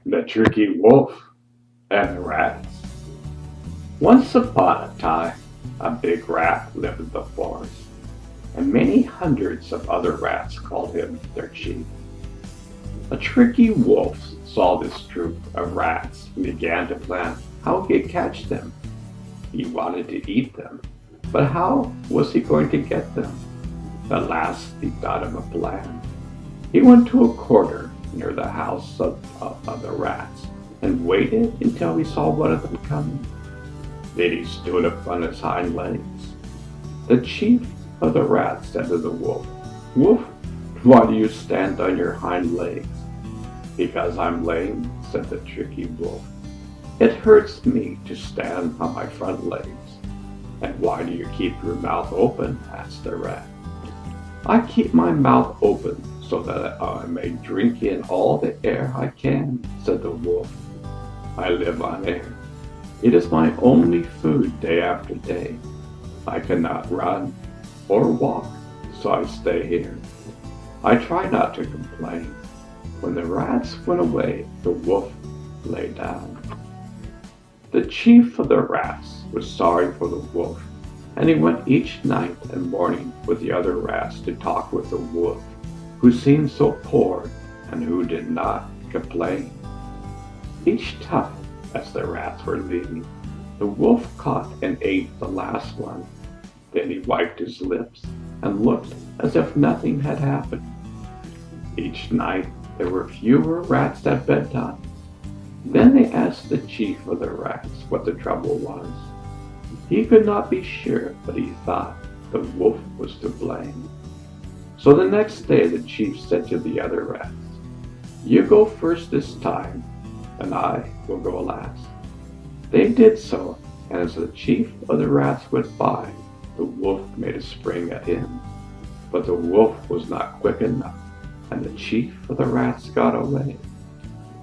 The Tricky Wolf and the Rats. Once upon a time, a big rat lived in the forest, and many hundreds of other rats called him their chief. A tricky wolf saw this troop of rats and began to plan how he could catch them. He wanted to eat them, but how was he going to get them? At last he thought of a plan. He went to a corner near the house of the rats and waited until he saw one of them coming. Then he stood up on his hind legs. The chief of the rats said to the wolf, "Wolf, why do you stand on your hind legs?" "Because I'm lame," said the tricky wolf. "It hurts me to stand on my front legs." "And why do you keep your mouth open?" asked the rat. "I keep my mouth open so that I may drink in all the air I can," said the wolf. "I live on air. It is my only food day after day. I cannot run or walk, so I stay here. I try not to complain." When the rats went away, the wolf lay down. The chief of the rats was sorry for the wolf, and he went each night and morning with the other rats to talk with the wolf, who seemed so poor and who did not complain. Each time, as the rats were leaving, the wolf caught and ate the last one. Then he wiped his lips and looked as if nothing had happened. Each night there were fewer rats at bedtime. Then they asked the chief of the rats what the trouble was. He could not be sure, but he thought the wolf was to blame. So the next day the chief said to the other rats, "You go first this time, and I will go last." They did so, and as the chief of the rats went by, the wolf made a spring at him. But the wolf was not quick enough, and the chief of the rats got away.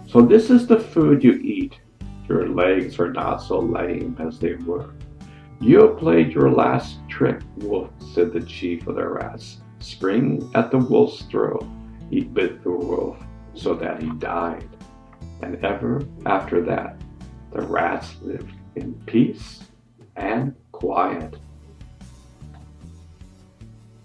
So this is the food you eat. Your legs are not so lame as they were. "You have played your last trick, wolf," said the chief of the rats. Springing at the wolf's throat, he bit the wolf so that he died. And ever after that, the rats lived in peace and quiet.